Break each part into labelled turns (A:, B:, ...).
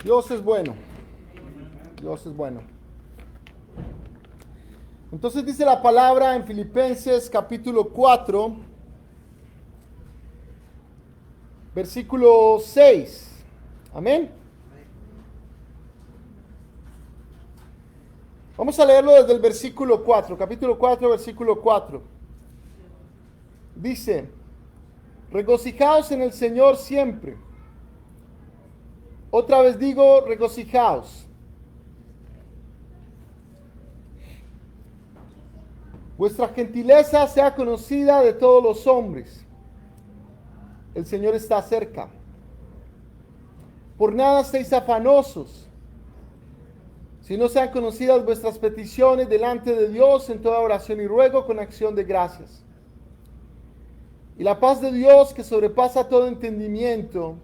A: Dios es bueno. Dios es bueno. Entonces dice la palabra en Filipenses capítulo 4, versículo 6. Amén. Vamos a leerlo desde el versículo 4, capítulo 4, versículo 4. Dice, regocijaos en el Señor siempre. Otra vez digo, regocijaos. Vuestra gentileza sea conocida de todos los hombres. El Señor está cerca. Por nada estéis afanosos, sino sean conocidas vuestras peticiones delante de Dios en toda oración y ruego con acción de gracias. Y la paz de Dios, que sobrepasa todo entendimiento,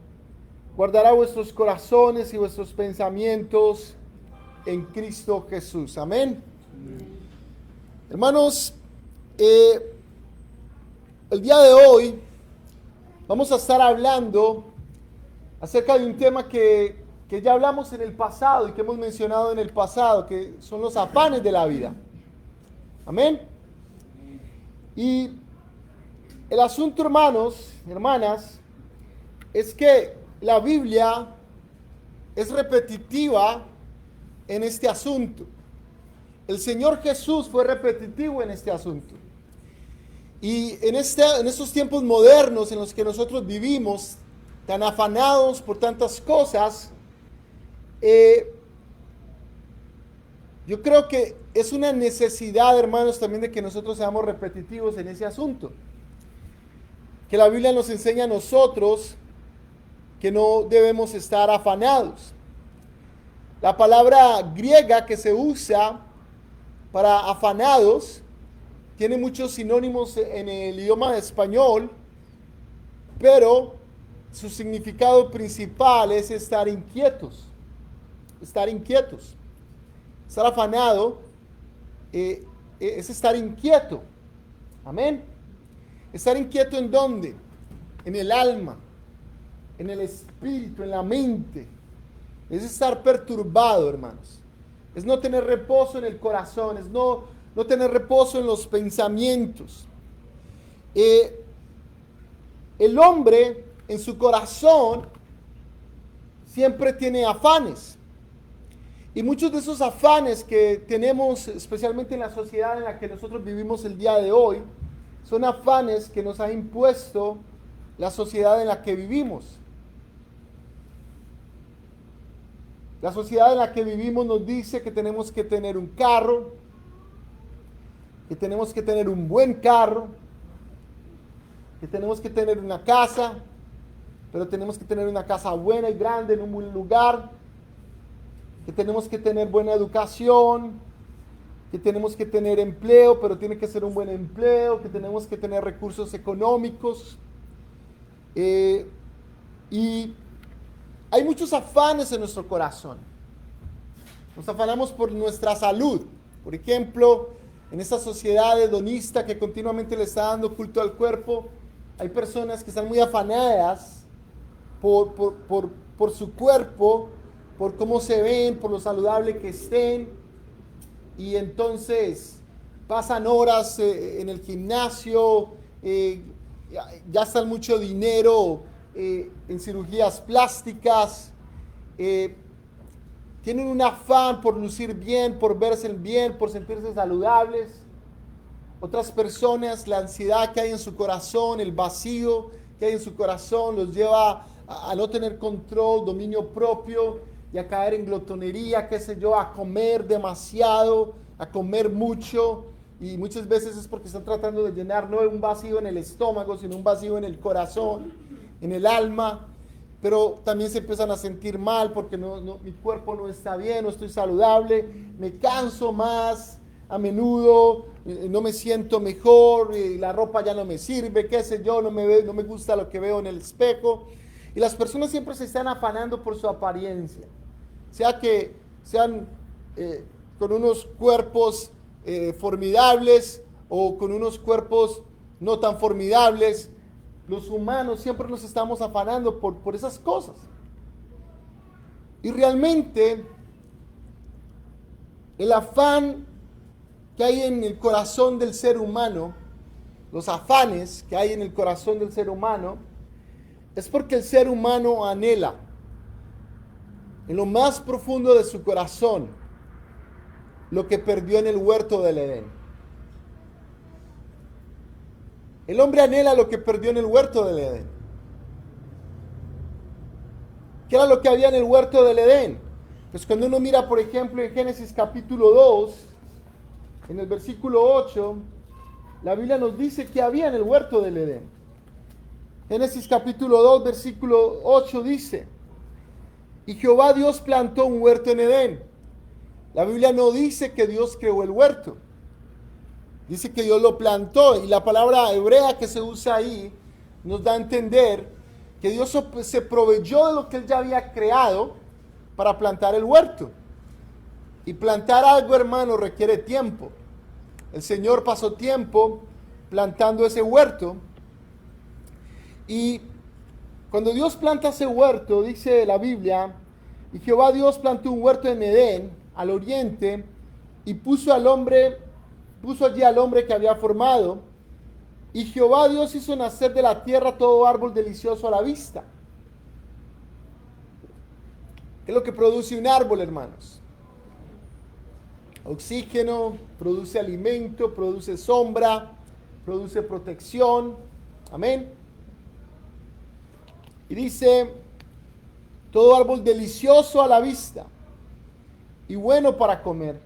A: guardará vuestros corazones y vuestros pensamientos en Cristo Jesús. Amén. Hermanos, el día de hoy vamos a estar hablando acerca de un tema que ya hablamos en el pasado y que hemos mencionado en el pasado, que son los afanes de la vida. Amén. Y el asunto, hermanos, hermanas, es que la Biblia es repetitiva en este asunto. El Señor Jesús fue repetitivo en este asunto. Y en estos tiempos modernos en los que nosotros vivimos, tan afanados por tantas cosas, yo creo que es una necesidad, hermanos, también de que nosotros seamos repetitivos en ese asunto. Que la Biblia nos enseña a nosotros que no debemos estar afanados. La palabra griega que se usa para afanados tiene muchos sinónimos en el idioma español, pero su significado principal es estar inquietos. Estar inquietos. Estar afanado es estar inquieto. Amén. Estar inquieto ¿en dónde? En el alma, en el espíritu, en la mente. Es estar perturbado, hermanos. Es no tener reposo en el corazón, es no tener reposo en los pensamientos. El hombre en su corazón siempre tiene afanes. Y muchos de esos afanes que tenemos, especialmente en la sociedad en la que nosotros vivimos el día de hoy, son afanes que nos ha impuesto la sociedad en la que vivimos. La sociedad en la que vivimos nos dice que tenemos que tener un carro, que tenemos que tener un buen carro, que tenemos que tener una casa, pero tenemos que tener una casa buena y grande en un buen lugar, que tenemos que tener buena educación, que tenemos que tener empleo, pero tiene que ser un buen empleo, que tenemos que tener recursos económicos. Y hay muchos afanes en nuestro corazón. Nos afanamos por nuestra salud. Por ejemplo, en esta sociedad hedonista que continuamente le está dando culto al cuerpo, hay personas que están muy afanadas por su cuerpo, por cómo se ven, por lo saludable que estén. Y entonces pasan horas en el gimnasio, gastan mucho dinero en cirugías plásticas, tienen un afán por lucir bien, por verse bien, por sentirse saludables. Otras personas, la ansiedad que hay en su corazón, el vacío que hay en su corazón, los lleva a no tener control, dominio propio y a caer en glotonería, qué sé yo, a comer demasiado, a comer mucho. Y muchas veces es porque están tratando de llenar no un vacío en el estómago, sino un vacío en el corazón, en el alma. Pero también se empiezan a sentir mal porque mi cuerpo no está bien, no estoy saludable, me canso más a menudo, no me siento mejor, la ropa ya no me sirve, qué sé yo, no me gusta lo que veo en el espejo. Y las personas siempre se están afanando por su apariencia, sea que sean con unos cuerpos formidables o con unos cuerpos no tan formidables. Los humanos siempre nos estamos afanando por esas cosas. Y realmente el afán que hay en el corazón del ser humano, los afanes que hay en el corazón del ser humano, es porque el ser humano anhela en lo más profundo de su corazón lo que perdió en el huerto del Edén. El hombre anhela lo que perdió en el huerto del Edén. ¿Qué era lo que había en el huerto del Edén? Pues cuando uno mira, por ejemplo, en Génesis capítulo 2, en el versículo 8, la Biblia nos dice que había en el huerto del Edén. Génesis capítulo 2, versículo 8 dice: y Jehová Dios plantó un huerto en Edén. La Biblia no dice que Dios creó el huerto. Dice que Dios lo plantó. Y la palabra hebrea que se usa ahí nos da a entender que Dios se proveyó de lo que Él ya había creado para plantar el huerto. Y plantar algo, hermano, requiere tiempo. El Señor pasó tiempo plantando ese huerto. Y cuando Dios planta ese huerto, dice la Biblia, y Jehová Dios plantó un huerto en Edén, al oriente, y puso allí al hombre que había formado. Y Jehová Dios hizo nacer de la tierra todo árbol delicioso a la vista. ¿Qué es lo que produce un árbol, hermanos? Oxígeno, produce alimento, produce sombra, produce protección. Amén. Y dice, todo árbol delicioso a la vista y bueno para comer.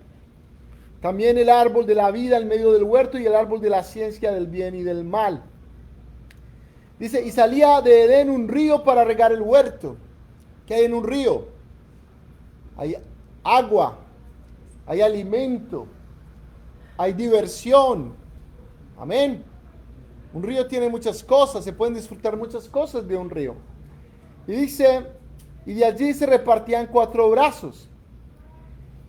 A: También el árbol de la vida en medio del huerto y el árbol de la ciencia del bien y del mal. Dice, y salía de Edén un río para regar el huerto. ¿Qué hay en un río? Hay agua, hay alimento, hay diversión. Amén. Un río tiene muchas cosas, se pueden disfrutar muchas cosas de un río. Y dice, y de allí se repartían 4 brazos.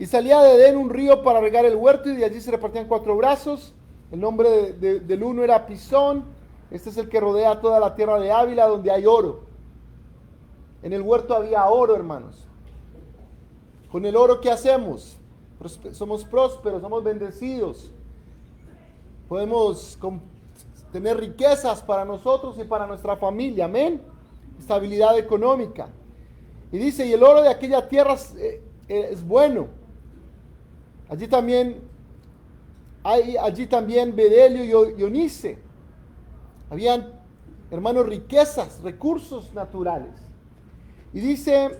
A: Y salía de Edén un río para regar el huerto, y de allí se repartían 4 brazos. El nombre del uno era Pisón. Este es el que rodea toda la tierra de Ávila, donde hay oro. En el huerto había oro, hermanos. Con el oro, ¿qué hacemos? Somos prósperos, somos bendecidos. Podemos tener riquezas para nosotros y para nuestra familia. Amén. Estabilidad económica. Y dice, y el oro de aquella tierra es bueno. Allí también bedelio y onice. Habían, hermanos, riquezas, recursos naturales. Y dice,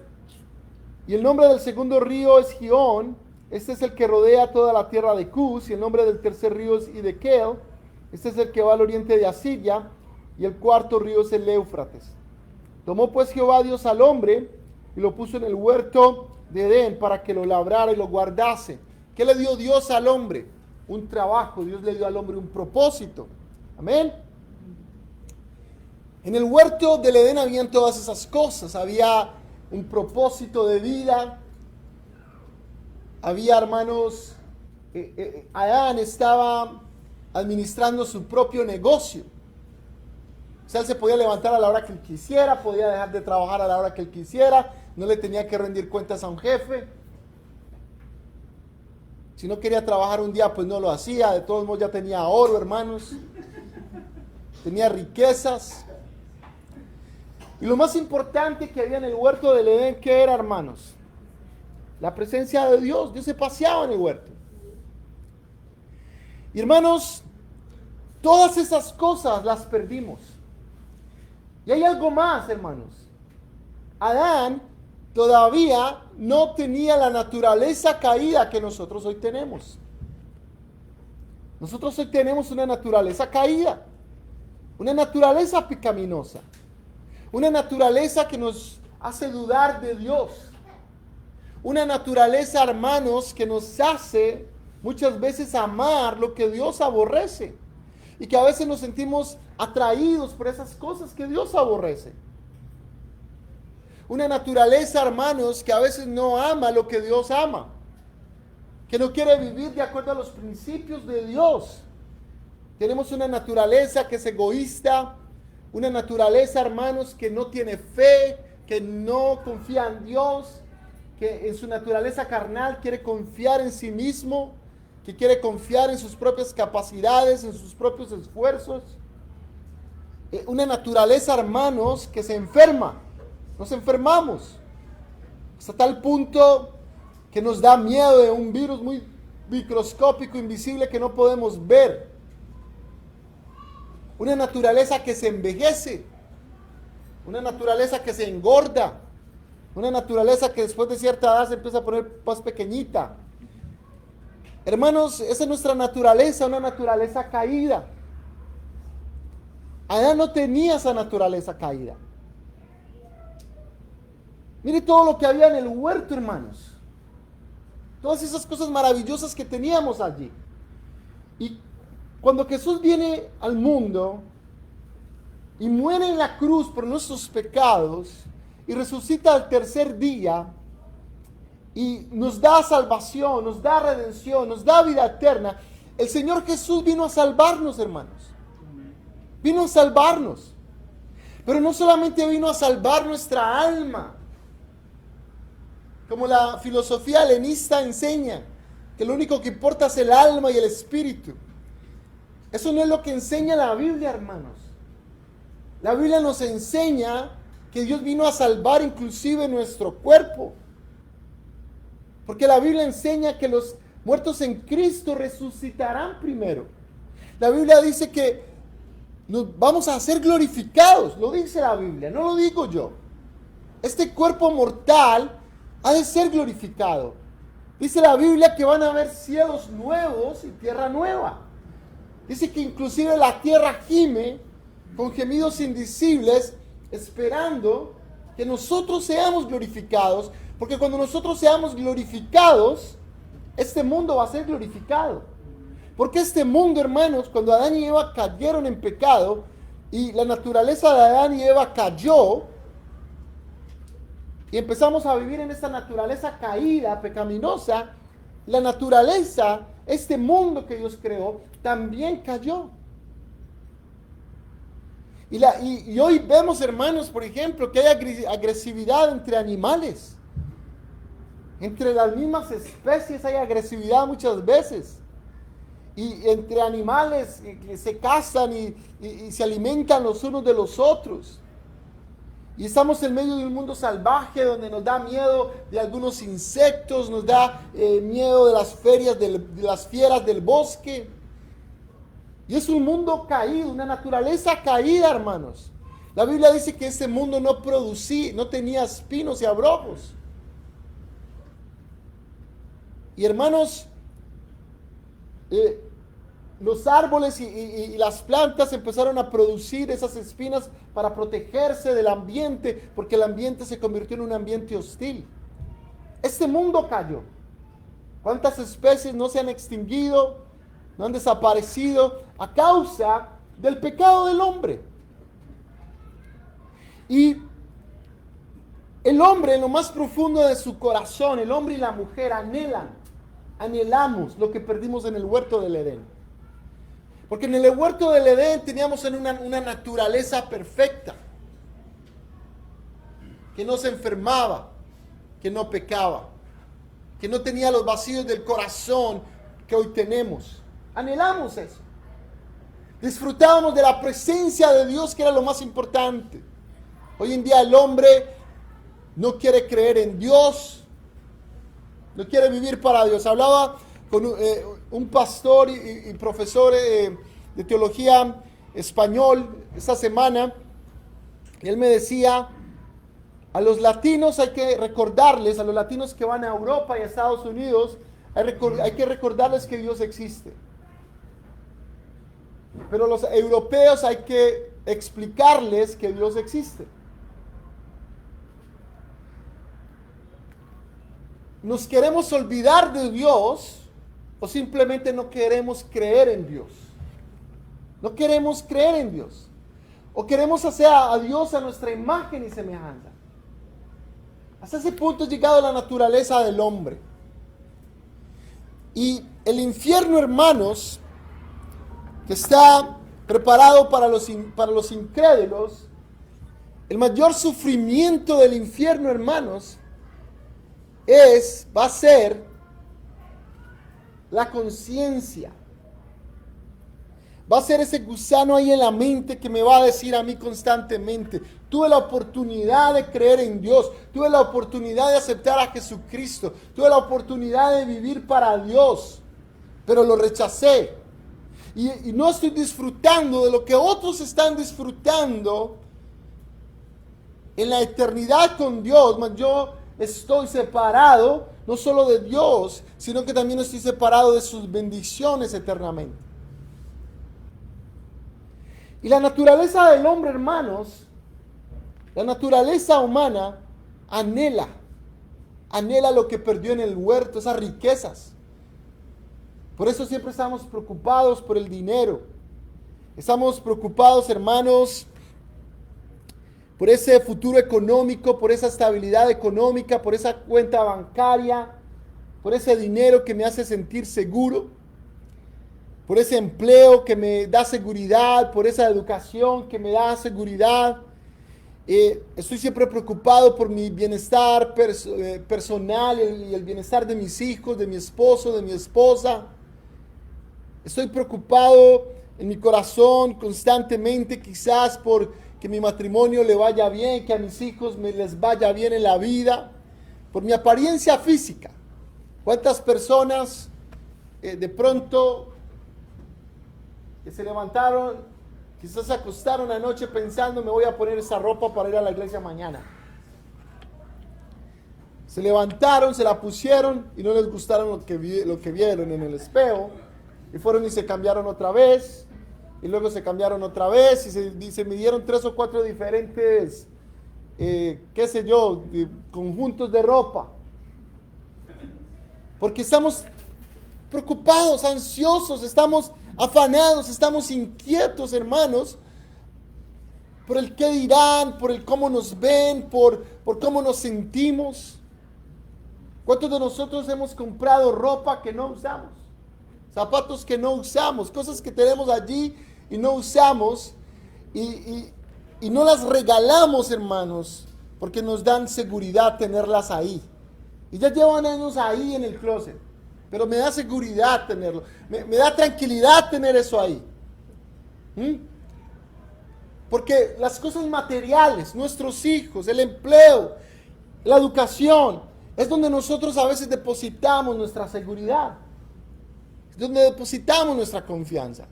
A: y el nombre del segundo río es Gihón. Este es el que rodea toda la tierra de Cus. Y el nombre del tercer río es Hidekel. Este es el que va al oriente de Asiria. Y el cuarto río es el Éufrates. Tomó pues Jehová Dios al hombre y lo puso en el huerto de Edén para que lo labrara y lo guardase. ¿Qué le dio Dios al hombre? Un trabajo. Dios le dio al hombre un propósito. Amén. En el huerto del Edén habían todas esas cosas. Había un propósito de vida. Había, hermanos, Adán estaba administrando su propio negocio. O sea, él se podía levantar a la hora que él quisiera, podía dejar de trabajar a la hora que él quisiera, no le tenía que rendir cuentas a un jefe. Si no quería trabajar un día, pues no lo hacía. De todos modos ya tenía oro, hermanos. Tenía riquezas. Y lo más importante que había en el huerto del Edén, ¿qué era, hermanos? La presencia de Dios. Dios se paseaba en el huerto. Y hermanos, todas esas cosas las perdimos. Y hay algo más, hermanos. Adán todavía no tenía la naturaleza caída que nosotros hoy tenemos. Nosotros hoy tenemos una naturaleza caída. Una naturaleza pecaminosa. Una naturaleza que nos hace dudar de Dios. Una naturaleza, hermanos, que nos hace muchas veces amar lo que Dios aborrece. Y que a veces nos sentimos atraídos por esas cosas que Dios aborrece. Una naturaleza, hermanos, que a veces no ama lo que Dios ama. Que no quiere vivir de acuerdo a los principios de Dios. Tenemos una naturaleza que es egoísta. Una naturaleza, hermanos, que no tiene fe, que no confía en Dios, que en su naturaleza carnal quiere confiar en sí mismo, que quiere confiar en sus propias capacidades, en sus propios esfuerzos. Una naturaleza, hermanos, que se enferma. Nos enfermamos hasta tal punto que nos da miedo de un virus muy microscópico, invisible, que no podemos ver. Una naturaleza que se envejece, una naturaleza que se engorda, una naturaleza que después de cierta edad se empieza a poner más pequeñita. Hermanos, esa es nuestra naturaleza, una naturaleza caída. Adán no tenía esa naturaleza caída. Mire todo lo que había en el huerto, hermanos. Todas esas cosas maravillosas que teníamos allí. Y cuando Jesús viene al mundo y muere en la cruz por nuestros pecados y resucita al tercer día y nos da salvación, nos da redención, nos da vida eterna, el Señor Jesús vino a salvarnos, hermanos. Vino a salvarnos. Pero no solamente vino a salvar nuestra alma, como la filosofía helenista enseña, que lo único que importa es el alma y el espíritu. Eso no es lo que enseña la Biblia, hermanos. La Biblia nos enseña que Dios vino a salvar inclusive nuestro cuerpo. Porque la Biblia enseña que los muertos en Cristo resucitarán primero. La Biblia dice que nos vamos a ser glorificados. Lo dice la Biblia, no lo digo yo. Este cuerpo mortal ha de ser glorificado. Dice la Biblia que van a haber cielos nuevos y tierra nueva. Dice que inclusive la tierra gime con gemidos indecibles, esperando que nosotros seamos glorificados, porque cuando nosotros seamos glorificados, este mundo va a ser glorificado. Porque este mundo, hermanos, cuando Adán y Eva cayeron en pecado, y la naturaleza de Adán y Eva cayó, y empezamos a vivir en esta naturaleza caída, pecaminosa, la naturaleza, este mundo que Dios creó, también cayó. Y hoy vemos, hermanos, por ejemplo, que hay agresividad entre animales. Entre las mismas especies hay agresividad muchas veces. Y entre animales que se cazan y se alimentan los unos de los otros. Y estamos en medio de un mundo salvaje donde nos da miedo de algunos insectos, nos da miedo de las fieras del bosque. Y es un mundo caído, una naturaleza caída, hermanos. La Biblia dice que ese mundo no tenía espinos y abrojos. Y hermanos, los árboles y las plantas empezaron a producir esas espinas para protegerse del ambiente, porque el ambiente se convirtió en un ambiente hostil. Este mundo cayó. ¿Cuántas especies no se han extinguido, no han desaparecido a causa del pecado del hombre? Y el hombre, en lo más profundo de su corazón, el hombre y la mujer anhelamos lo que perdimos en el huerto del Edén. Porque en el huerto del Edén teníamos una naturaleza perfecta, que no se enfermaba, que no pecaba, que no tenía los vacíos del corazón que hoy tenemos. Anhelamos eso. Disfrutábamos de la presencia de Dios, que era lo más importante. Hoy en día el hombre no quiere creer en Dios, no quiere vivir para Dios. Hablaba con un pastor y profesor de teología español esta semana, y él me decía: a los latinos hay que recordarles, a los latinos que van a Europa y a Estados Unidos, hay que recordarles que Dios existe. Pero a los europeos hay que explicarles que Dios existe. ¿Nos queremos olvidar de Dios o simplemente no queremos creer en Dios? No queremos creer en Dios. O queremos hacer a Dios a nuestra imagen y semejanza. Hasta ese punto ha llegado la naturaleza del hombre. Y el infierno, hermanos, que está preparado para los incrédulos, el mayor sufrimiento del infierno, hermanos, va a ser la conciencia. Va a ser ese gusano ahí en la mente que me va a decir a mí constantemente: tuve la oportunidad de creer en Dios, tuve la oportunidad de aceptar a Jesucristo, tuve la oportunidad de vivir para Dios, pero lo rechacé. Y no estoy disfrutando de lo que otros están disfrutando en la eternidad con Dios, mas yo estoy separado no solo de Dios, sino que también estoy separado de sus bendiciones eternamente. Y la naturaleza del hombre, hermanos, la naturaleza humana anhela lo que perdió en el huerto, esas riquezas. Por eso siempre estamos preocupados por el dinero. Estamos preocupados, hermanos, por ese futuro económico, por esa estabilidad económica, por esa cuenta bancaria, por ese dinero que me hace sentir seguro, por ese empleo que me da seguridad, por esa educación que me da seguridad. Estoy siempre preocupado por mi bienestar personal y el bienestar de mis hijos, de mi esposo, de mi esposa. Estoy preocupado en mi corazón constantemente, quizás por que mi matrimonio le vaya bien, que a mis hijos les vaya bien en la vida, por mi apariencia física. ¿Cuántas personas de pronto que se levantaron, quizás se acostaron anoche pensando: me voy a poner esa ropa para ir a la iglesia mañana? Se levantaron, se la pusieron y no les gustaron lo que vieron en el espejo, y fueron y se cambiaron otra vez, y luego se cambiaron otra vez, y se midieron 3 o 4 diferentes, conjuntos de ropa. Porque estamos preocupados, ansiosos, estamos afanados, estamos inquietos, hermanos, por el qué dirán, por el cómo nos ven, por cómo nos sentimos. ¿Cuántos de nosotros hemos comprado ropa que no usamos? Zapatos que no usamos, cosas que tenemos allí y no usamos, y no las regalamos, hermanos, porque nos dan seguridad tenerlas ahí. Y ya llevan años ahí en el closet, pero me da seguridad tenerlo, me da tranquilidad tener eso ahí. Porque las cosas materiales, nuestros hijos, el empleo, la educación, es donde nosotros a veces depositamos nuestra seguridad, es donde depositamos nuestra confianza.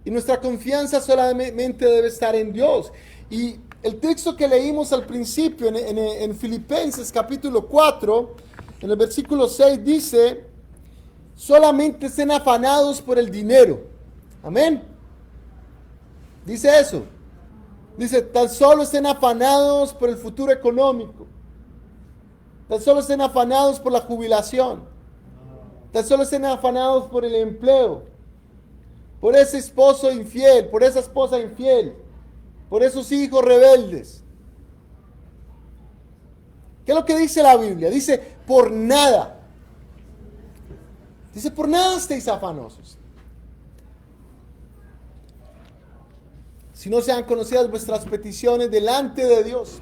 A: Y nuestra confianza solamente debe estar en Dios. Y el texto que leímos al principio en Filipenses capítulo 4, en el versículo 6 dice: solamente estén afanados por el dinero. Amén. Dice eso. Dice: tan solo estén afanados por el futuro económico. Tan solo estén afanados por la jubilación. Tan solo estén afanados por el empleo. Por ese esposo infiel, por esa esposa infiel, por esos hijos rebeldes. ¿Qué es lo que dice la Biblia? Dice: por nada. Dice: por nada estéis afanosos, si no sean conocidas vuestras peticiones delante de Dios,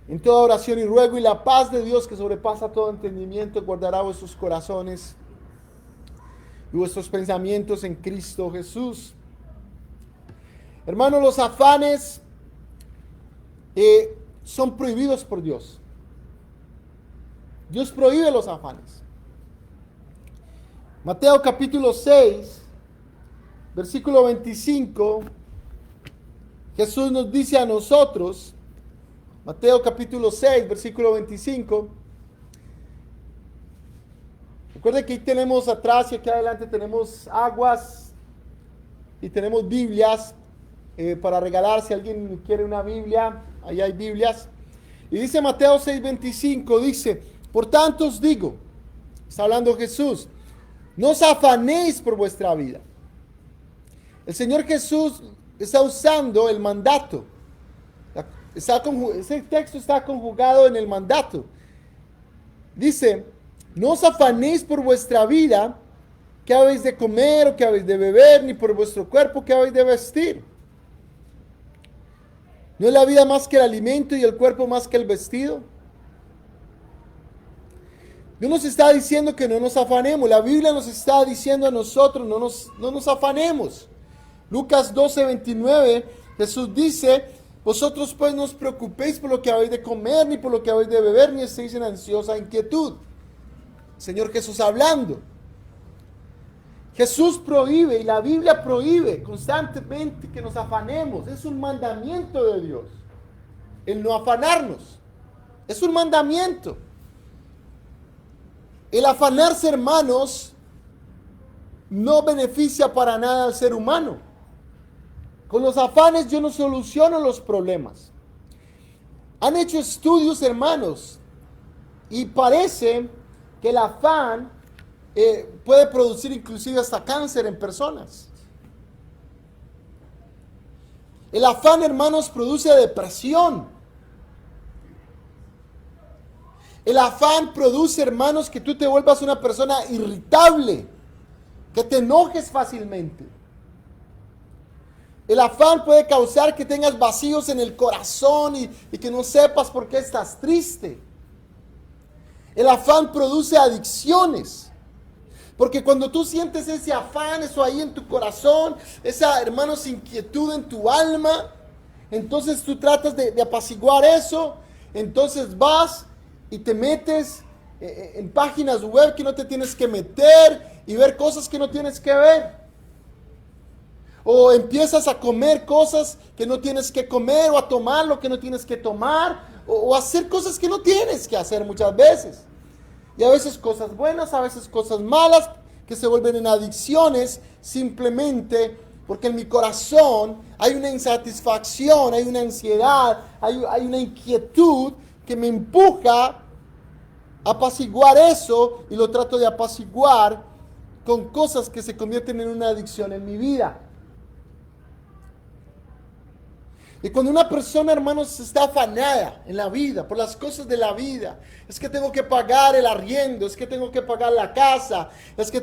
A: en toda oración y ruego, y la paz de Dios, que sobrepasa todo entendimiento, guardará vuestros corazones y vuestros pensamientos en Cristo Jesús. Hermanos, los afanes son prohibidos por Dios. Dios prohíbe los afanes. Mateo capítulo 6, versículo 25, Jesús nos dice a nosotros, Mateo capítulo 6, versículo 25. Recuerden que ahí tenemos atrás y aquí adelante tenemos aguas y tenemos Biblias para regalar si alguien quiere una Biblia. Ahí hay Biblias. Y dice Mateo 6:25, dice: por tanto os digo, está hablando Jesús, no os afanéis por vuestra vida. El Señor Jesús está usando el mandato. Ese texto está conjugado en el mandato. Dice: no os afanéis por vuestra vida, qué habéis de comer o qué habéis de beber, ni por vuestro cuerpo, qué habéis de vestir. ¿No es la vida más que el alimento y el cuerpo más que el vestido? Dios nos está diciendo que no nos afanemos. La Biblia nos está diciendo a nosotros, no nos afanemos. Lucas 12:29, Jesús dice, vosotros pues no os preocupéis por lo que habéis de comer, ni por lo que habéis de beber, ni estéis en ansiosa inquietud. Señor Jesús hablando. Jesús prohíbe y la Biblia prohíbe constantemente que nos afanemos. Es un mandamiento de Dios. El no afanarnos. Es un mandamiento. El afanarse, hermanos, no beneficia para nada al ser humano. Con los afanes yo no soluciono los problemas. Han hecho estudios, hermanos, y parece que el afán puede producir inclusive hasta cáncer en personas. El afán, hermanos, produce depresión. El afán produce, hermanos, que tú te vuelvas una persona irritable, que te enojes fácilmente. El afán puede causar que tengas vacíos en el corazón y que no sepas por qué estás triste. El afán produce adicciones. Porque cuando tú sientes ese afán, eso ahí en tu corazón, esa, hermanos, inquietud en tu alma, entonces tú tratas de apaciguar eso, entonces vas y te metes en páginas web que no te tienes que meter y ver cosas que no tienes que ver. O empiezas a comer cosas que no tienes que comer, o a tomar lo que no tienes que tomar, o hacer cosas que no tienes que hacer muchas veces. Y a veces cosas buenas, a veces cosas malas, que se vuelven en adicciones simplemente porque en mi corazón hay una insatisfacción, hay una ansiedad, hay una inquietud que me empuja a apaciguar eso, y lo trato de apaciguar con cosas que se convierten en una adicción en mi vida. Y cuando una persona, hermanos, está afanada en la vida, por las cosas de la vida, es que tengo que pagar el arriendo, es que tengo que pagar la casa, es que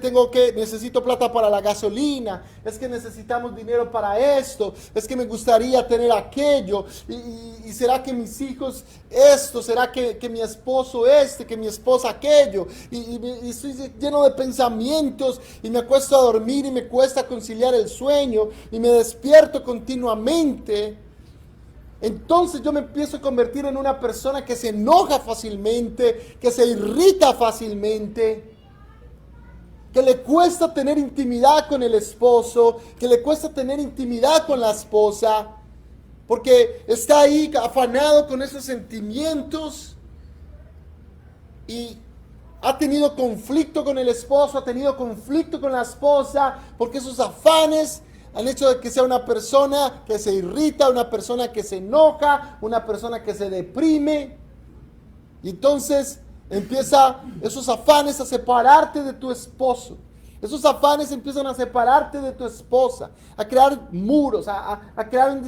A: necesito plata para la gasolina, es que necesitamos dinero para esto, es que me gustaría tener aquello, y será que mis hijos esto, será que mi esposo que mi esposa aquello, y estoy lleno de pensamientos, y me acuesto a dormir y me cuesta conciliar el sueño, y me despierto continuamente. Entonces yo me empiezo a convertir en una persona que se enoja fácilmente, que se irrita fácilmente, que le cuesta tener intimidad con el esposo, que le cuesta tener intimidad con la esposa, porque está ahí afanado con esos sentimientos y ha tenido conflicto con el esposo, ha tenido conflicto con la esposa, porque esos afanes han hecho de que sea una persona que se irrita, una persona que se enoja, una persona que se deprime. Y entonces empieza esos afanes a separarte de tu esposo. Esos afanes empiezan a separarte de tu esposa, a crear muros, a crear un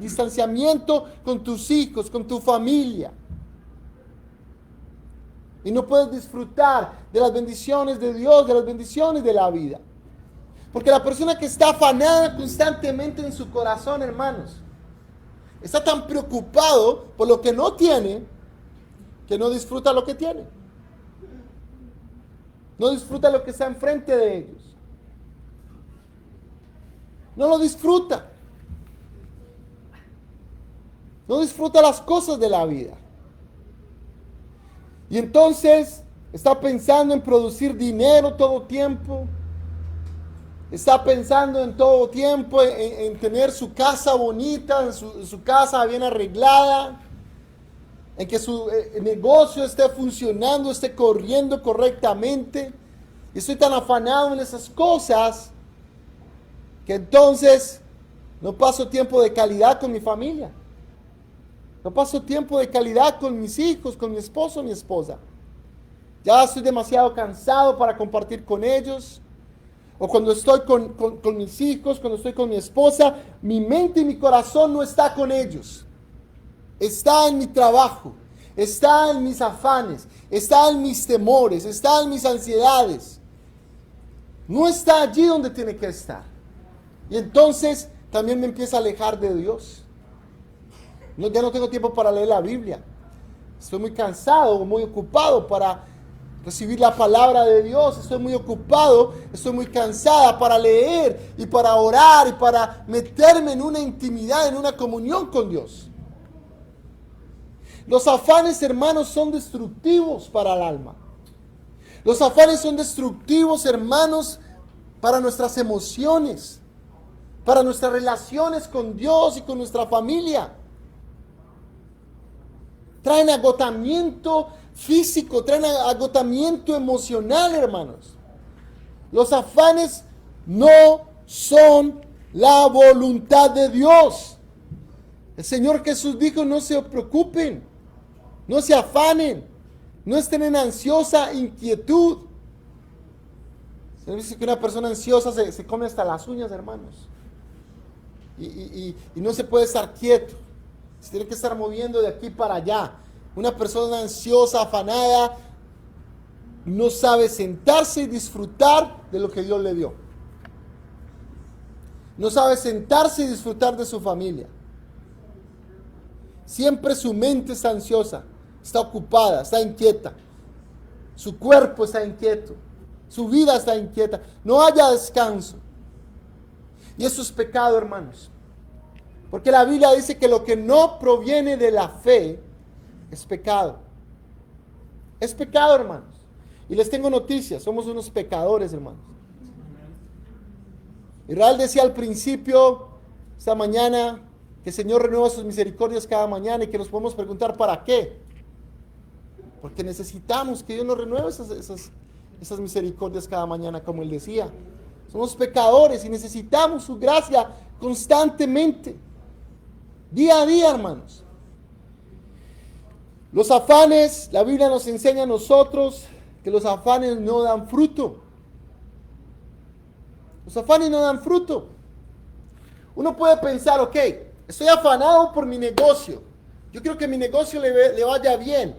A: distanciamiento con tus hijos, con tu familia. Y no puedes disfrutar de las bendiciones de Dios, de las bendiciones de la vida. Porque la persona que está afanada constantemente en su corazón, hermanos, está tan preocupado por lo que no tiene, que no disfruta lo que tiene. No disfruta lo que está enfrente de ellos. No lo disfruta. No disfruta las cosas de la vida. Y entonces está pensando en producir dinero todo tiempo. Está pensando en todo tiempo en tener su casa bonita, en su casa bien arreglada, en que su negocio esté funcionando, esté corriendo correctamente. Y estoy tan afanado en esas cosas que entonces no paso tiempo de calidad con mi familia. No paso tiempo de calidad con mis hijos, con mi esposo, mi esposa. Ya estoy demasiado cansado para compartir con ellos. O cuando estoy con mis hijos, cuando estoy con mi esposa, mi mente y mi corazón no está con ellos. Está en mi trabajo, está en mis afanes, está en mis temores, está en mis ansiedades. No está allí donde tiene que estar. Y entonces también me empieza a alejar de Dios. Ya no tengo tiempo para leer la Biblia. Estoy muy cansado, muy ocupado para recibir la palabra de Dios. Estoy muy ocupado, estoy muy cansada para leer y para orar y para meterme en una intimidad, en una comunión con Dios. Los afanes, hermanos, son destructivos para el alma. Los afanes son destructivos, hermanos, para nuestras emociones, para nuestras relaciones con Dios y con nuestra familia. Traen agotamiento físico, traen agotamiento emocional, hermanos. Los afanes no son la voluntad de Dios. El Señor Jesús dijo, no se preocupen, no se afanen, no estén en ansiosa inquietud. Se dice que una persona ansiosa se come hasta las uñas, hermanos. Y no se puede estar quieto. Se tiene que estar moviendo de aquí para allá. Una persona ansiosa, afanada, no sabe sentarse y disfrutar de lo que Dios le dio. No sabe sentarse y disfrutar de su familia. Siempre su mente está ansiosa, está ocupada, está inquieta. Su cuerpo está inquieto. Su vida está inquieta. No haya descanso. Y eso es pecado, hermanos. Porque la Biblia dice que lo que no proviene de la fe es pecado. Es pecado, hermanos. Y les tengo noticias. Somos unos pecadores, hermanos. Israel decía al principio, esta mañana, que el Señor renueva sus misericordias cada mañana y que nos podemos preguntar ¿para qué? Porque necesitamos que Dios nos renueve esas misericordias cada mañana, como Él decía. Somos pecadores y necesitamos su gracia constantemente. Día a día, hermanos. Los afanes, la Biblia nos enseña a nosotros que los afanes no dan fruto. Los afanes no dan fruto. Uno puede pensar, ok, estoy afanado por mi negocio. Yo quiero que mi negocio le vaya bien.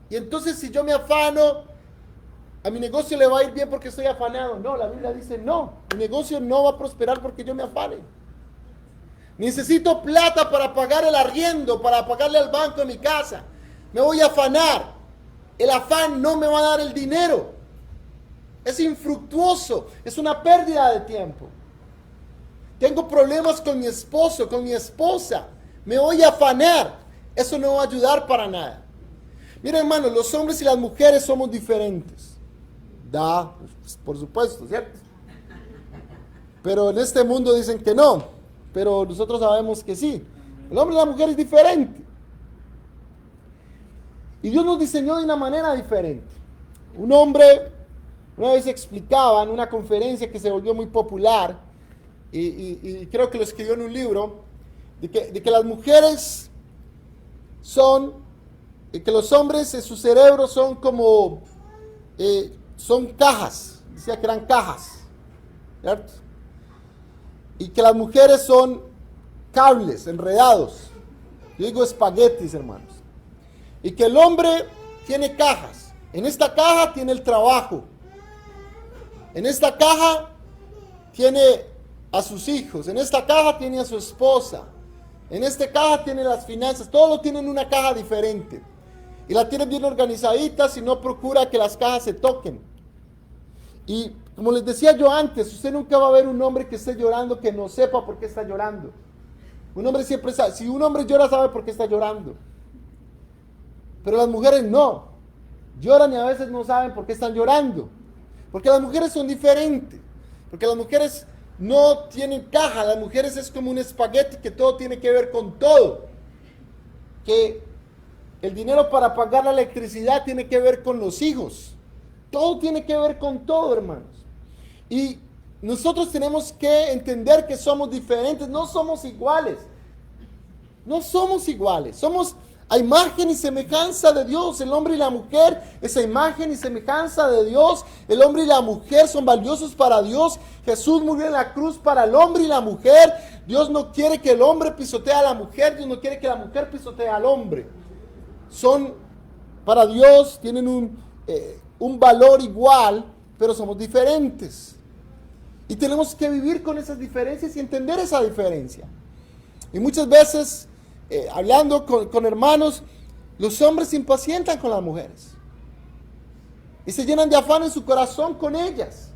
A: Y entonces si yo me afano, a mi negocio le va a ir bien porque estoy afanado. No, la Biblia dice no. Mi negocio no va a prosperar porque yo me afane. Necesito plata para pagar el arriendo, para pagarle al banco de mi casa. Me voy a afanar. El afán no me va a dar el dinero. Es infructuoso. Es una pérdida de tiempo. Tengo problemas con mi esposo, con mi esposa. Me voy a afanar. Eso no va a ayudar para nada. Mira, hermanos, los hombres y las mujeres somos diferentes. Pues, por supuesto, ¿cierto? Pero en este mundo dicen que no. Pero nosotros sabemos que sí. El hombre y la mujer es diferente. Y Dios nos diseñó de una manera diferente. Un hombre una vez explicaba en una conferencia que se volvió muy popular, y creo que lo escribió en un libro, de que las mujeres son, que los hombres en su cerebro son como, son cajas. Decía que eran cajas, ¿cierto? Y que las mujeres son cables enredados. Yo digo espaguetis, hermanos. Y que el hombre tiene cajas. En esta caja tiene el trabajo. En esta caja tiene a sus hijos. En esta caja tiene a su esposa. En esta caja tiene las finanzas. Todo lo tiene en una caja diferente. Y la tiene bien organizadita, si no procura que las cajas se toquen. Y como les decía yo antes, usted nunca va a ver un hombre que esté llorando que no sepa por qué está llorando. Un hombre siempre sabe. Si un hombre llora, sabe por qué está llorando. Pero las mujeres no. Lloran y a veces no saben por qué están llorando. Porque las mujeres son diferentes. Porque las mujeres no tienen caja. Las mujeres es como un espagueti que todo tiene que ver con todo. Que el dinero para pagar la electricidad tiene que ver con los hijos. Todo tiene que ver con todo, hermanos. Y nosotros tenemos que entender que somos diferentes. No somos iguales. No somos iguales. Somos a imagen y semejanza de Dios. El hombre y la mujer es a imagen y semejanza de Dios. El hombre y la mujer son valiosos para Dios. Jesús murió en la cruz para el hombre y la mujer. Dios no quiere que el hombre pisotee a la mujer. Dios no quiere que la mujer pisotee al hombre. Son para Dios, tienen un valor igual, pero somos diferentes. Y tenemos que vivir con esas diferencias y entender esa diferencia. Y muchas veces, hablando con hermanos, los hombres se impacientan con las mujeres. y se llenan de afán en su corazón con ellas,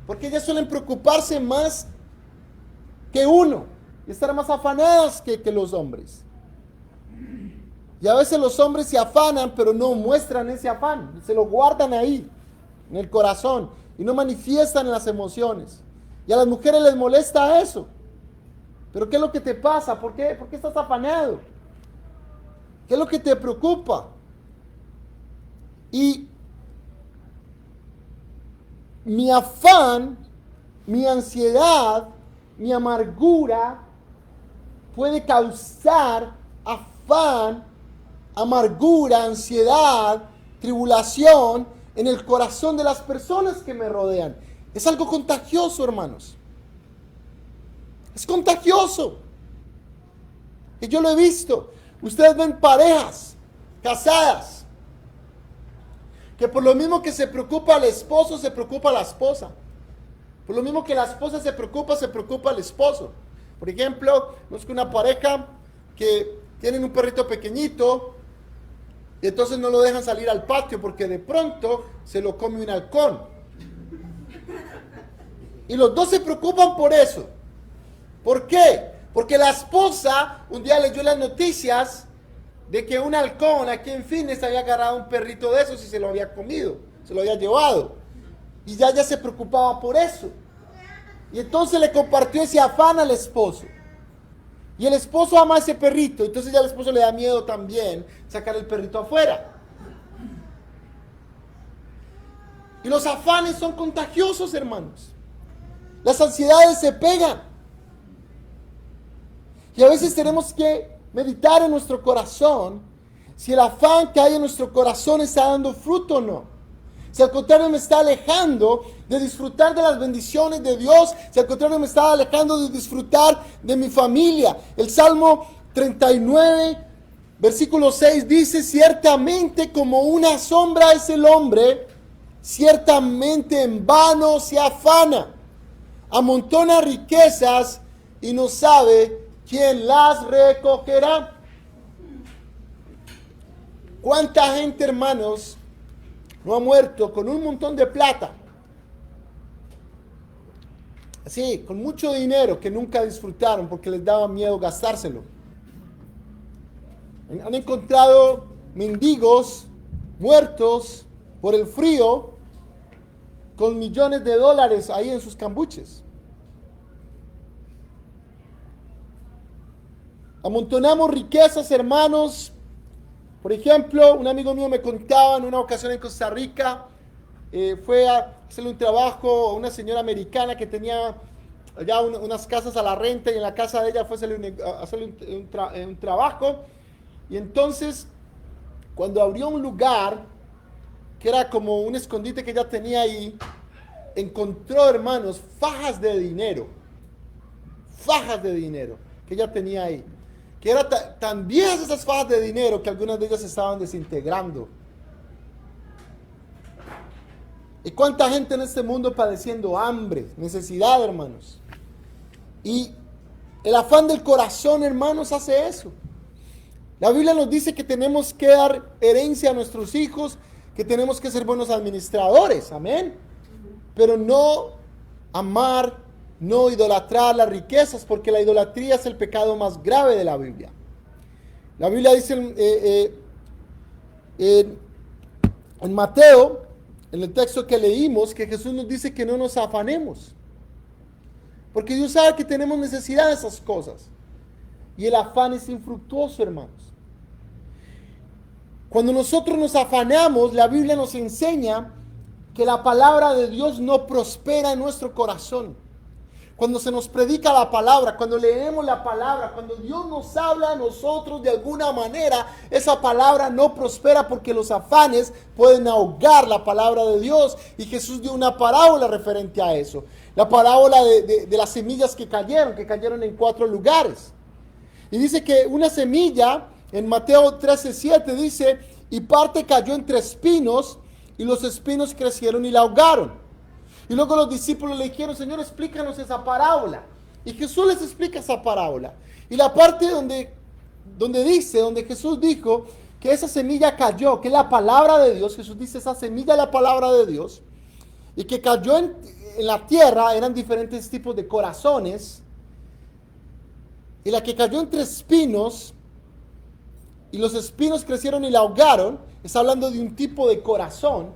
A: porque ellas suelen preocuparse más que uno y estar más afanadas que los hombres. Y a veces los hombres se afanan, pero no muestran ese afán, se lo guardan ahí, en el corazón, y no manifiestan en las emociones. Y a las mujeres les molesta eso. ¿Pero qué es lo que te pasa? ¿Por qué estás afanado? ¿Qué es lo que te preocupa? Y mi afán, mi ansiedad, mi amargura puede causar afán, amargura, ansiedad, tribulación en el corazón de las personas que me rodean. Es algo contagioso, hermanos. Es contagioso. Y yo lo he visto. Ustedes ven parejas casadas que por lo mismo que se preocupa el esposo, se preocupa la esposa. Por lo mismo que la esposa se preocupa el esposo. Por ejemplo, conozco una pareja que tienen un perrito pequeñito y entonces no lo dejan salir al patio porque de pronto se lo come un halcón. Y los dos se preocupan por eso. ¿Por qué? Porque la esposa un día leyó las noticias de que un halcón aquí en Phoenix había agarrado un perrito de esos y se lo había comido, se lo había llevado. Y ya se preocupaba por eso. Y entonces le compartió ese afán al esposo. Y el esposo ama a ese perrito, entonces ya al esposo le da miedo también sacar el perrito afuera. Y los afanes son contagiosos, hermanos. Las ansiedades se pegan. Y a veces tenemos que meditar en nuestro corazón si el afán que hay en nuestro corazón está dando fruto o no. Si al contrario me está alejando de disfrutar de las bendiciones de Dios, si al contrario me está alejando de disfrutar de mi familia. El Salmo 39, versículo 6 dice: ciertamente como una sombra es el hombre, ciertamente en vano se afana, amontona riquezas y no sabe quién las recogerá. ¿Cuánta gente, hermanos, no ha muerto con un montón de plata? Así, con mucho dinero que nunca disfrutaron porque les daba miedo gastárselo. Han encontrado mendigos muertos por el frío con millones de dólares ahí en sus cambuches. Amontonamos riquezas, hermanos. Por ejemplo, un amigo mío me contaba en una ocasión en Costa Rica, fue a hacerle un trabajo a una señora americana que tenía allá unas casas a la renta, y en la casa de ella fue a hacerle un trabajo. Y entonces, cuando abrió un lugar que era como un escondite que ella tenía ahí, encontró, hermanos, fajas de dinero que ella tenía ahí, que eran tan viejas esas fajas de dinero que algunas de ellas se estaban desintegrando. ¿Y cuánta gente en este mundo padeciendo hambre, necesidad, hermanos? Y el afán del corazón, hermanos, hace eso. La Biblia nos dice que tenemos que dar herencia a nuestros hijos, que tenemos que ser buenos administradores, amén. Pero no amar, no idolatrar las riquezas, porque la idolatría es el pecado más grave de la Biblia. La Biblia dice en Mateo, en el texto que leímos, que Jesús nos dice que no nos afanemos, porque Dios sabe que tenemos necesidad de esas cosas. Y el afán es infructuoso, hermanos. Cuando nosotros nos afanamos, la Biblia nos enseña que la palabra de Dios no prospera en nuestro corazón. Cuando se nos predica la palabra, cuando leemos la palabra, cuando Dios nos habla a nosotros de alguna manera, esa palabra no prospera porque los afanes pueden ahogar la palabra de Dios. Y Jesús dio una parábola referente a eso. La parábola de las semillas que cayeron en 4 lugares. Y dice que una semilla, en Mateo 13:7 dice, y parte cayó entre espinos, y los espinos crecieron y la ahogaron. Y luego los discípulos le dijeron: Señor, explícanos esa parábola. Y Jesús les explica esa parábola. Y la parte donde Jesús dijo que esa semilla cayó, que es la palabra de Dios. Jesús dice, esa semilla es la palabra de Dios. Y que cayó en la tierra, eran diferentes tipos de corazones. Y la que cayó entre espinos, y los espinos crecieron y la ahogaron, está hablando de un tipo de corazón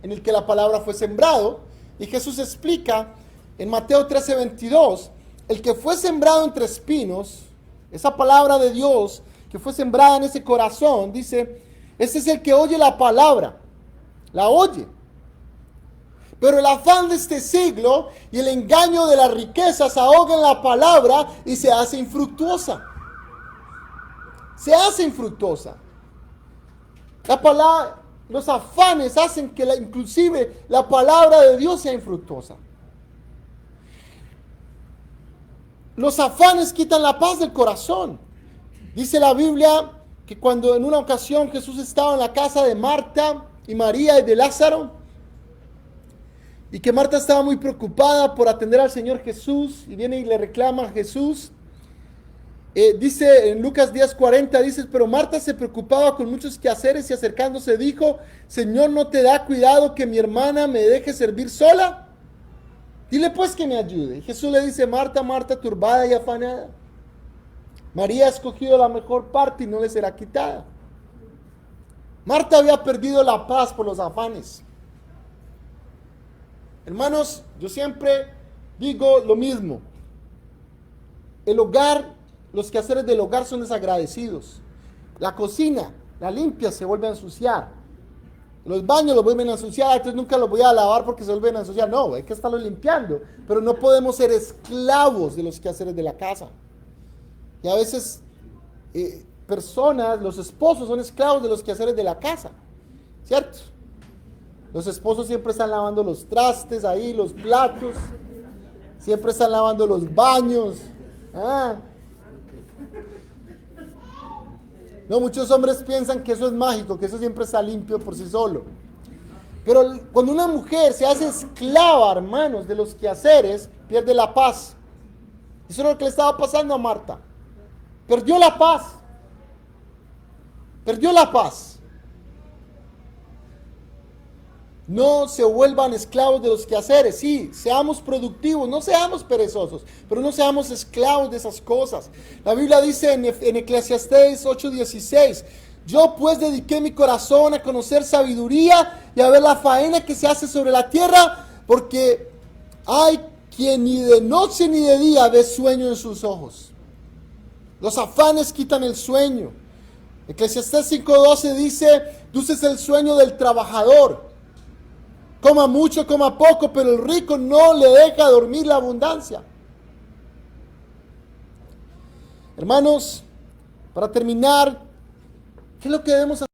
A: en el que la palabra fue sembrado. Y Jesús explica en Mateo 13:22, el que fue sembrado entre espinos, esa palabra de Dios que fue sembrada en ese corazón, dice, ese es el que oye la palabra, la oye. Pero el afán de este siglo y el engaño de las riquezas ahogan la palabra y se hace infructuosa. Se hace infructuosa. La palabra, los afanes hacen que inclusive la palabra de Dios sea infructuosa. Los afanes quitan la paz del corazón. Dice la Biblia que cuando en una ocasión Jesús estaba en la casa de Marta y María y de Lázaro, y que Marta estaba muy preocupada por atender al Señor Jesús, y viene y le reclama a Jesús. Dice en Lucas 10:40, dice, pero Marta se preocupaba con muchos quehaceres y acercándose dijo, Señor, ¿no te da cuidado que mi hermana me deje servir sola? Dile pues que me ayude. Y Jesús le dice, Marta, Marta, turbada y afanada, María ha escogido la mejor parte y no le será quitada. Marta había perdido la paz por los afanes. Hermanos, yo siempre digo lo mismo. El hogar, los quehaceres del hogar son desagradecidos. La cocina, la limpia, se vuelve a ensuciar. Los baños los vuelven a ensuciar, entonces nunca los voy a lavar porque se vuelven a ensuciar. No, hay que estarlos limpiando. Pero no podemos ser esclavos de los quehaceres de la casa. Y a veces personas, los esposos son esclavos de los quehaceres de la casa. ¿Cierto? Los esposos siempre están lavando los trastes ahí, los platos. Siempre están lavando los baños. No, muchos hombres piensan que eso es mágico, que eso siempre está limpio por sí solo. Pero cuando una mujer se hace esclava, hermanos, de los quehaceres, pierde la paz. Eso es lo que le estaba pasando a Marta. Perdió la paz. Perdió la paz. No se vuelvan esclavos de los quehaceres. Sí, seamos productivos, no seamos perezosos, pero no seamos esclavos de esas cosas. La Biblia dice en Eclesiastés 8:16, yo pues dediqué mi corazón a conocer sabiduría y a ver la faena que se hace sobre la tierra, porque hay quien ni de noche ni de día ve sueño en sus ojos. Los afanes quitan el sueño. Eclesiastés 5:12 dice, dulce es el sueño del trabajador. Coma mucho, coma poco, pero el rico no le deja dormir la abundancia. Hermanos, para terminar, ¿qué es lo que debemos hacer?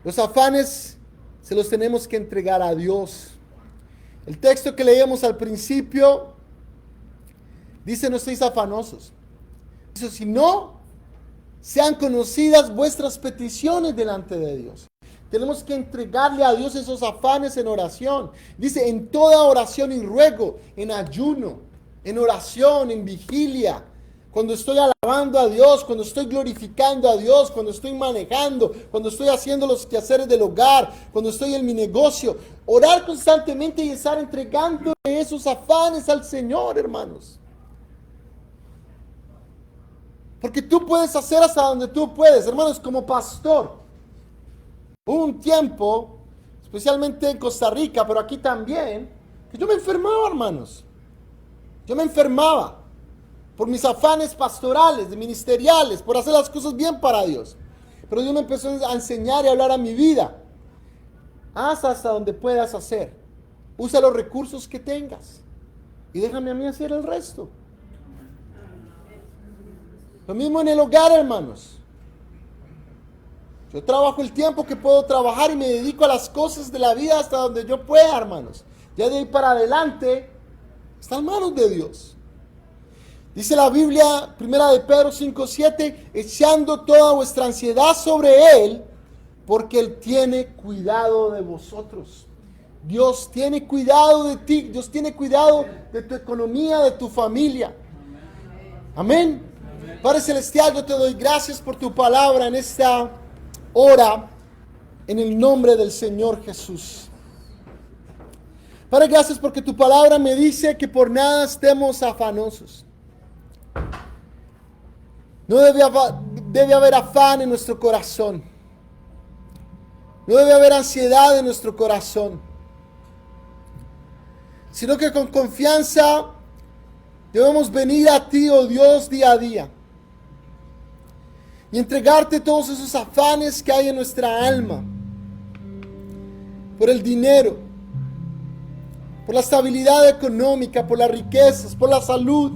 A: Los afanes se los tenemos que entregar a Dios. El texto que leíamos al principio dice, no estéis afanosos. Dice, si no, sean conocidas vuestras peticiones delante de Dios. Tenemos que entregarle a Dios esos afanes en oración. Dice, en toda oración y ruego, en ayuno, en oración, en vigilia. Cuando estoy alabando a Dios, cuando estoy glorificando a Dios, cuando estoy manejando, cuando estoy haciendo los quehaceres del hogar, cuando estoy en mi negocio. Orar constantemente y estar entregando esos afanes al Señor, hermanos. Porque tú puedes hacer hasta donde tú puedes, hermanos, como pastor. Hubo un tiempo, especialmente en Costa Rica, pero aquí también, que yo me enfermaba, hermanos. Yo me enfermaba por mis afanes pastorales, ministeriales, por hacer las cosas bien para Dios. Pero Dios me empezó a enseñar y a hablar a mi vida. Haz hasta donde puedas hacer. Usa los recursos que tengas. Y déjame a mí hacer el resto. Lo mismo en el hogar, hermanos. Yo trabajo el tiempo que puedo trabajar y me dedico a las cosas de la vida hasta donde yo pueda, hermanos. Ya de ahí para adelante está en manos de Dios. Dice la Biblia, 1 de Pedro 5:7, echando toda vuestra ansiedad sobre Él, porque Él tiene cuidado de vosotros. Dios tiene cuidado de ti, Dios tiene cuidado de tu economía, de tu familia. Amén. Padre Celestial, yo te doy gracias por tu palabra en esta hora, en el nombre del Señor Jesús. Padre, gracias porque tu palabra me dice que por nada estemos afanosos. No debe haber afán en nuestro corazón. No debe haber ansiedad en nuestro corazón. Sino que con confianza debemos venir a ti, oh Dios, día a día. Y entregarte todos esos afanes que hay en nuestra alma. Por el dinero. Por la estabilidad económica, por las riquezas, por la salud.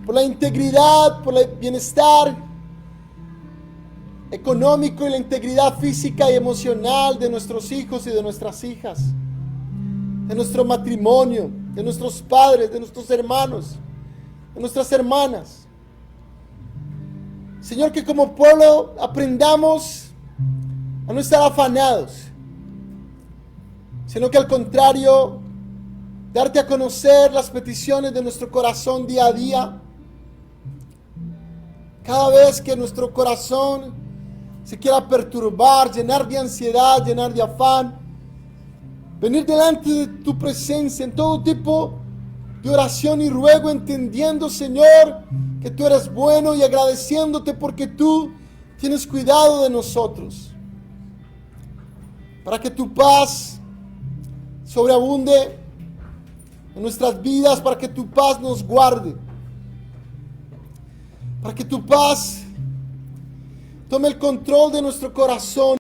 A: Por la integridad, por el bienestar económico y la integridad física y emocional de nuestros hijos y de nuestras hijas. De nuestro matrimonio, de nuestros padres, de nuestros hermanos, de nuestras hermanas. Señor, que como pueblo aprendamos a no estar afanados, sino que al contrario, darte a conocer las peticiones de nuestro corazón día a día. Cada vez que nuestro corazón se quiera perturbar, llenar de ansiedad, llenar de afán, venir delante de tu presencia en todo tipo de oración y ruego, entendiendo, Señor, que tú eres bueno y agradeciéndote porque tú tienes cuidado de nosotros. Para que tu paz sobreabunde en nuestras vidas, para que tu paz nos guarde. Para que tu paz tome el control de nuestro corazón.